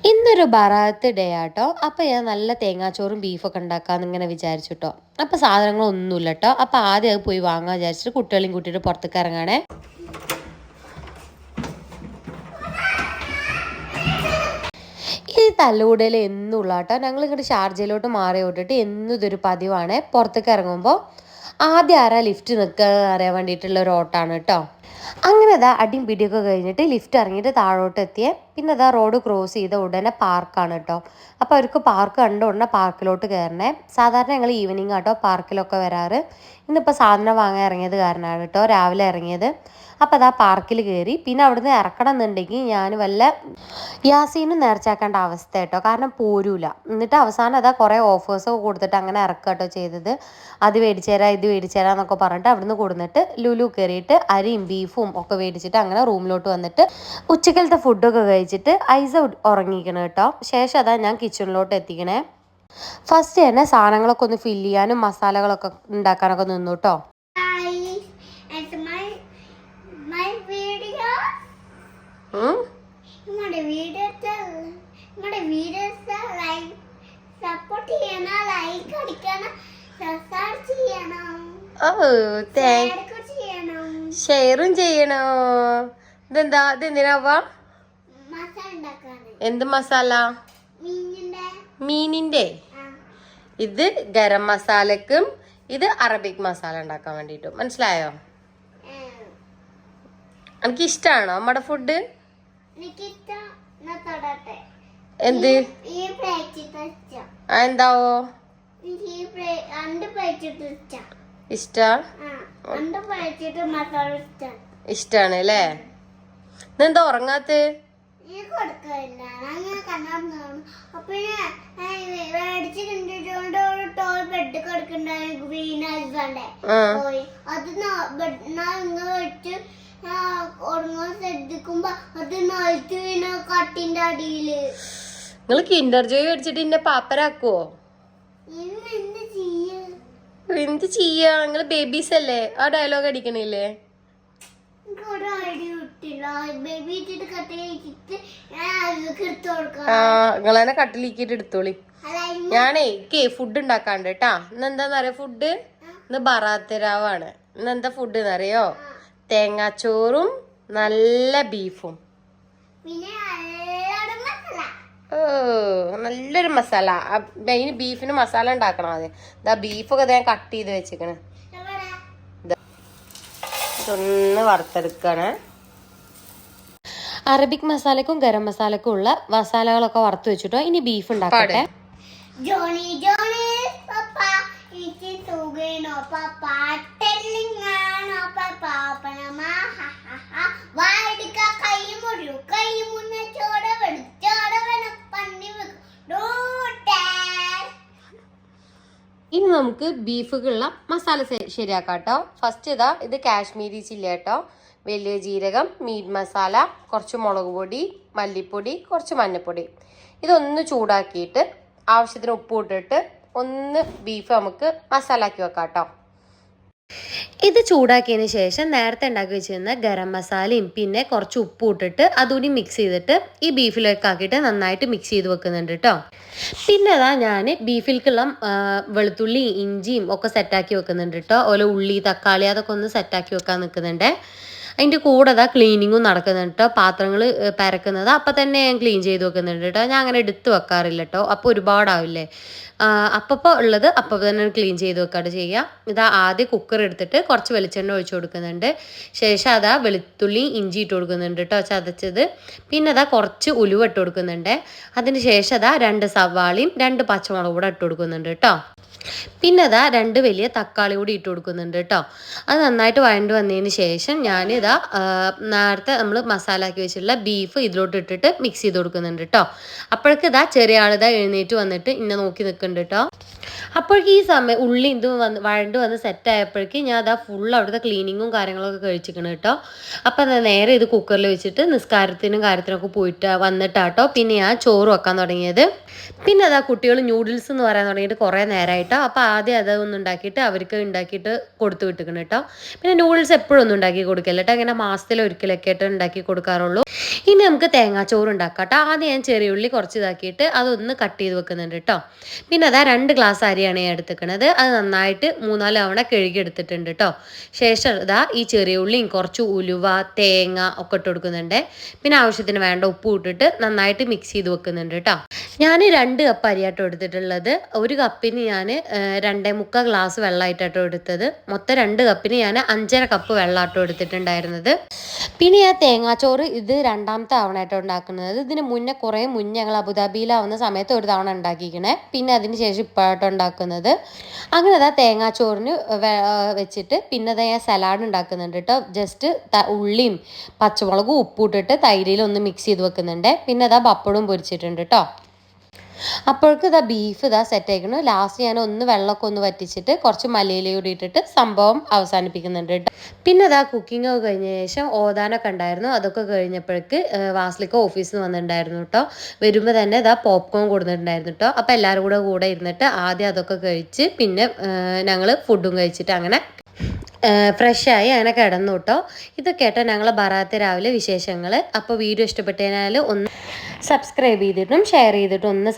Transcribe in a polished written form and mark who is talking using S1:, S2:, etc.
S1: ഇന്നൊരു ബറാത്ത് ഡേ ആട്ടോ. അപ്പോൾ ഞാൻ നല്ല തേങ്ങാച്ചോറും ബീഫൊക്കെ ഉണ്ടാക്കാമെന്ന് ഇങ്ങനെ വിചാരിച്ചു കേട്ടോ. അപ്പോൾ സാധനങ്ങളൊന്നുമില്ല കേട്ടോ. അപ്പോൾ ആദ്യം അത് പോയി വാങ്ങാൻ വിചാരിച്ചിട്ട് കുട്ടികളെയും കൂട്ടിയിട്ട് പുറത്തേക്ക് ഇറങ്ങാണേ. ഈ തല്ലുകൂടൽ എന്നും കേട്ടോ. ഞങ്ങൾ ഇങ്ങോട്ട് ഷാർജയിലോട്ട് മാറി വിട്ടിട്ട് എന്നും ഇതൊരു പതിവാണ്. പുറത്തേക്ക് ഇറങ്ങുമ്പോൾ ആദ്യം ആരാ ലിഫ്റ്റ് നിൽക്കുക അറിയാൻ വേണ്ടിയിട്ടുള്ള ഒരു ഓട്ടാണ് കേട്ടോ. അങ്ങനെ അതാ അടിയും പിടിയൊക്കെ കഴിഞ്ഞിട്ട് ലിഫ്റ്റ് ഇറങ്ങിയിട്ട് താഴോട്ട് എത്തിയേ. പിന്നെ അതാ റോഡ് ക്രോസ് ചെയ്ത ഉടനെ പാർക്കാണ് കേട്ടോ. അപ്പോൾ അവർക്ക് പാർക്ക് കണ്ട ഉടനെ പാർക്കിലോട്ട് കയറണേ. സാധാരണ ഞങ്ങൾ ഈവനിങ് ആട്ടോ പാർക്കിലൊക്കെ വരാറ്. ഇന്നിപ്പോൾ സാധനം വാങ്ങാൻ ഇറങ്ങിയത് കാരണമാണ് കേട്ടോ രാവിലെ ഇറങ്ങിയത്. അപ്പോൾ അതാ പാർക്കിൽ കയറി. പിന്നെ അവിടുന്ന് ഇറക്കണം എന്നുണ്ടെങ്കിൽ ഞാൻ വല്ല യാസീനും നേർച്ചാക്കേണ്ട അവസ്ഥ കേട്ടോ. കാരണം പോരൂല. എന്നിട്ട് അവസാനം അതാ കുറേ ഓഫേഴ്സൊക്കെ കൊടുത്തിട്ട് അങ്ങനെ ഇറക്കുക കേട്ടോ ചെയ്തത്. അത് മേടിച്ചു തരാം ഇത് മേടിച്ചു തരാം എന്നൊക്കെ പറഞ്ഞിട്ട് അവിടുന്ന് കൊടുത്തിട്ട് ലുലു കയറിയിട്ട് അരിയും ബീഫും ഒക്കെ മേടിച്ചിട്ട് അങ്ങനെ റൂമിലോട്ട് വന്നിട്ട് ഉച്ചക്കലത്തെ ഫുഡൊക്കെ കഴിച്ചിട്ട് ഐസ ഉറങ്ങിക്കണം കേട്ടോ. ശേഷം അതാ ഞാൻ കിച്ചണിലോട്ട് എത്തിക്കണേ. ഫസ്റ്റ് തന്നെ സാധനങ്ങളൊക്കെ ഒന്ന് ഫില്ല് ചെയ്യാനും മസാലകളൊക്കെ ഉണ്ടാക്കാനൊക്കെ നിന്നു കേട്ടോ. ഷെയറും ചെയ്യണോ? ഇതെന്താ ഇതെന്തിനാവ? എന്ത് മസാല? മീനിന്റെ. ഇത് ഗരം മസാലക്കും ഇത് അറബിക് മസാല ഉണ്ടാക്കാൻ വേണ്ടിട്ട്. മനസ്സിലായോ? എനിക്ക് ഇഷ്ടാണോ നമ്മുടെ ഫുഡ്? എന്ത് എന്താവോ ഇഷ്ടാണ് അല്ലേ? ഇതെന്താ ഉറങ്ങാത്ത? നിങ്ങള് കിൻഡർ ജോയ് മേടിച്ചിട്ട് എന്നെ പാപ്പരാക്കുവോ? എന്ത് ചെയ്യാ? നിങ്ങള് ബേബീസ് അല്ലേ? ആ ഡയലോഗ് അടിക്കണില്ലേ? നിങ്ങളെന്നെ കട്ടിലിക്കിട്ട് എടുത്തോളി. ഞാനേ ഫുഡ് ഉണ്ടാക്കാണ്ട് കേട്ടാ. ഇന്നെന്താന്നറിയോ ഫുഡ്? ഇന്ന് ബറാത്തരാവാണ്. ഇന്നെന്താ ഫുഡ് എന്നറിയോ? തേങ്ങാച്ചോറും നല്ല ബീഫും. നല്ലൊരു മസാല. അതിന് ബീഫിന് മസാല ഉണ്ടാക്കണം. അതെ ഇതാ ബീഫൊക്കെ ഞാൻ കട്ട് ചെയ്ത് വെച്ചിക്കണ്. ഇതൊന്ന് വറുത്തെടുക്കാണ്. അറബിക് മസാലക്കും ഗരം മസാലക്കും ഉള്ള മസാലകളൊക്കെ വറുത്ത് വെച്ചിട്ടോ. ഇനി ബീഫ് ഉണ്ടാക്കട്ടെ. ഇനി നമുക്ക് ബീഫുകളുള്ള മസാല ശരിയാക്കാം കേട്ടോ. ഫസ്റ്റ് ഇതാ ഇത് കാശ്മീരി ചില്ലി കേട്ടോ. വലിയ ജീരകം, മീറ്റ് മസാല, കുറച്ച് മുളക് പൊടി, മല്ലിപ്പൊടി, കുറച്ച് മഞ്ഞൾപ്പൊടി. ഇതൊന്ന് ചൂടാക്കിയിട്ട് ആവശ്യത്തിന് ഉപ്പ് ഇട്ടിട്ട് ഒന്ന് ബീഫ് നമുക്ക് മസാലാക്കി വെക്കാം കേട്ടോ. ഇത് ചൂടാക്കിയതിന് ശേഷം നേരത്തെ ഉണ്ടാക്കി വെച്ചിരുന്ന ഗരം മസാലയും പിന്നെ കുറച്ച് ഉപ്പ് ഇട്ടിട്ട് അതുകൂടി മിക്സ് ചെയ്തിട്ട് ഈ ബീഫിലേക്ക് ആക്കിയിട്ട് നന്നായിട്ട് മിക്സ് ചെയ്ത് വെക്കുന്നുണ്ട് കേട്ടോ. പിന്നെ അതാ ഞാൻ ബീഫിലേക്കുള്ള വെളുത്തുള്ളി ഇഞ്ചിയും ഒക്കെ സെറ്റാക്കി വെക്കുന്നുണ്ട് കേട്ടോ. അതുപോലെ ഉള്ളി തക്കാളി അതൊക്കെ ഒന്ന് സെറ്റാക്കി വെക്കാൻ നിൽക്കുന്നുണ്ട്. അതിൻ്റെ കൂടെ അതാ ക്ലീനിങ്ങും നടക്കുന്നുണ്ട് കേട്ടോ. പാത്രങ്ങൾ പരക്കുന്നത് അപ്പം തന്നെ ഞാൻ ക്ലീൻ ചെയ്ത് വെക്കുന്നുണ്ട് കേട്ടോ. ഞാൻ അങ്ങനെ എടുത്ത് വെക്കാറില്ല കേട്ടോ. അപ്പോൾ ഒരുപാടാവില്ലേ. അപ്പോൾ ഉള്ളത് അപ്പോൾ തന്നെ ക്ലീൻ ചെയ്ത് വെക്കാണ്ട് ചെയ്യുക. ഇതാ ആദ്യം കുക്കർ എടുത്തിട്ട് കുറച്ച് വെളിച്ചെണ്ണ ഒഴിച്ചു കൊടുക്കുന്നുണ്ട്. ശേഷം അതാ വെളുത്തുള്ളി ഇഞ്ചി ഇട്ട് കൊടുക്കുന്നുണ്ട് കേട്ടോ ചതച്ചത്. പിന്നെ അതാ കുറച്ച് ഉലുവ ഇട്ട് കൊടുക്കുന്നുണ്ട്. അതിന് ശേഷം അതാ 2 സവാളയും 2 പച്ചമുളകും കൂടെ ഇട്ട് കൊടുക്കുന്നുണ്ട് കേട്ടോ. പിന്നെ അതാ 2 വലിയ തക്കാളി കൂടി ഇട്ട് കൊടുക്കുന്നുണ്ട് കേട്ടോ. അത് നന്നായിട്ട് വഴണ്ട് വന്നതിന് ശേഷം ഞാനിതാ നേരത്തെ നമ്മൾ മസാല ആക്കി വെച്ചിട്ടുള്ള ബീഫ് ഇതിലോട്ട് ഇട്ടിട്ട് മിക്സ് ചെയ്ത് കൊടുക്കുന്നുണ്ട് കേട്ടോ. അപ്പോഴേക്ക് ഇതാ ചെറിയ ആളിതാ എഴുന്നേറ്റ് വന്നിട്ട് ഇന്നെ നോക്കി നിൽക്കുന്നുണ്ട് കേട്ടോ. അപ്പോഴേക്കും ഈ സമയം ഉള്ളി ഇതും വഴണ്ട് വന്ന് സെറ്റ് ആയപ്പോഴേക്കും ഞാൻ അതാ ഫുൾ അവിടുത്തെ ക്ലീനിങ്ങും കാര്യങ്ങളൊക്കെ കഴിച്ചിരിക്കണം കേട്ടോ. അപ്പം അത് നേരെ ഇത് കുക്കറിൽ വെച്ചിട്ട് നിസ്കാരത്തിനും കാര്യത്തിനൊക്കെ പോയിട്ട് വന്നിട്ടാട്ടോ പിന്നെ ഞാൻ ചോറ് വെക്കാൻ തുടങ്ങിയത്. പിന്നെ അതാ കുട്ടികൾ ന്യൂഡിൽസ് എന്ന് പറയാൻ തുടങ്ങിയിട്ട് കുറേ നേരമായിട്ടോ. അപ്പോൾ ആദ്യം അതൊന്നും ഉണ്ടാക്കിയിട്ട് അവർക്ക് ഉണ്ടാക്കിയിട്ട് കൊടുത്തു വിട്ടിക്കണം കേട്ടോ. പിന്നെ നൂഡിൽസ് എപ്പോഴും ഒന്നും ഉണ്ടാക്കി കൊടുക്കില്ല കേട്ടോ, ഇങ്ങനെ മാസത്തിൽ ഒരിക്കലൊക്കെ ആയിട്ട് ഉണ്ടാക്കി കൊടുക്കാറുള്ളൂ. ഇനി നമുക്ക് തേങ്ങാച്ചോറ് ഉണ്ടാക്കാം കേട്ടോ. ആദ്യം ഞാൻ ചെറിയ ഉള്ളി കുറച്ച് ഇതാക്കിയിട്ട് അതൊന്ന് കട്ട് ചെയ്ത് വെക്കുന്നുണ്ട് കേട്ടോ. പിന്നെ അതാ 2 ഗ്ലാസ് അരിയാണ് ഞാൻ എടുത്തിക്കണത്. അത് നന്നായിട്ട് 3-4 തവണ കഴുകി എടുത്തിട്ടുണ്ട് കേട്ടോ. ശേഷം ഇതാ ഈ ചെറിയ ഉള്ളിയും കുറച്ച് ഉലുവ തേങ്ങ ഒക്കെ ഇട്ട് കൊടുക്കുന്നുണ്ട്. പിന്നെ ആവശ്യത്തിന് വേണ്ട ഉപ്പ് ഇട്ടിട്ട് നന്നായിട്ട് മിക്സ് ചെയ്ത് വെക്കുന്നുണ്ട് കേട്ടോ. ഞാൻ 2 കപ്പ് അരിയാട്ടോ എടുത്തിട്ടുള്ളത്. 1 കപ്പിന് ഞാൻ 2.25 ഗ്ലാസ് വെള്ളമായിട്ടാട്ടോ എടുത്തത്. മൊത്തം 2 കപ്പിന് ഞാൻ 5.5 കപ്പ് വെള്ളമാട്ടോ എടുത്തിട്ടുണ്ടായിരുന്നത്. പിന്നെ ആ തേങ്ങാച്ചോറ് ഇത് 2ാമത്തെ തവണയായിട്ടോ ഉണ്ടാക്കുന്നത്. ഇതിന് കുറേ മുന്നേ ഞങ്ങൾ അബുദാബിയിലാവുന്ന സമയത്ത് ഒരു തവണ ഉണ്ടാക്കിക്കണേ. പിന്നെ അതിന് ശേഷം ഇപ്പോഴാട്ടോ ഉണ്ടാക്കുന്നത്. അങ്ങനെ അതാ തേങ്ങാച്ചോറിന് വെച്ചിട്ട് പിന്നെ അതാ ഞാൻ സലാഡ് ഉണ്ടാക്കുന്നുണ്ട് കേട്ടോ. ജസ്റ്റ് ഉള്ളിയും പച്ചമുളകും ഉപ്പും ഇട്ടിട്ട് തൈരിലൊന്ന് മിക്സ് ചെയ്ത് വെക്കുന്നുണ്ട്. പിന്നെ അതാ പപ്പടവും പൊരിച്ചിട്ടുണ്ട് കേട്ടോ. അപ്പോഴേക്കും ഇതാ ബീഫ് ഇതാ സെറ്റ് ആയിക്കണം. ലാസ്റ്റ് ഞാൻ ഒന്ന് വെള്ളമൊക്കെ ഒന്ന് വറ്റിച്ചിട്ട് കുറച്ച് മല്ലിയില കൂടി ഇട്ടിട്ട് സംഭവം അവസാനിപ്പിക്കുന്നുണ്ട് കേട്ടോ. പിന്നെ അതാ കുക്കിംഗ് ഒക്കെ കഴിഞ്ഞ ശേഷം ഓതാനൊക്കെ ഉണ്ടായിരുന്നു. അതൊക്കെ കഴിഞ്ഞപ്പോഴേക്ക് വാസ്ലിക്ക ഓഫീസിൽ നിന്ന് വന്നിട്ടുണ്ടായിരുന്നു കേട്ടോ. വരുമ്പോൾ തന്നെ ഇതാ പോപ്കോൺ കൊടുത്തിട്ടുണ്ടായിരുന്നു കേട്ടോ. അപ്പോൾ എല്ലാവരും കൂടെ ഇരുന്നിട്ട് ആദ്യം അതൊക്കെ കഴിച്ച് പിന്നെ ഞങ്ങൾ ഫുഡും കഴിച്ചിട്ട് അങ്ങനെ ഫ്രഷായി അങ്ങനെ കിടന്നു കേട്ടോ. ഇതൊക്കെ കേട്ടോ ഞങ്ങളെ ബറാത്ത് രാവിലെ വിശേഷങ്ങൾ. അപ്പോൾ വീഡിയോ ഇഷ്ടപ്പെട്ടതിനാൽ ഒന്ന് സബ്സ്ക്രൈബ് ചെയ്തിട്ടും ഷെയർ ചെയ്തിട്ടും ഒന്ന്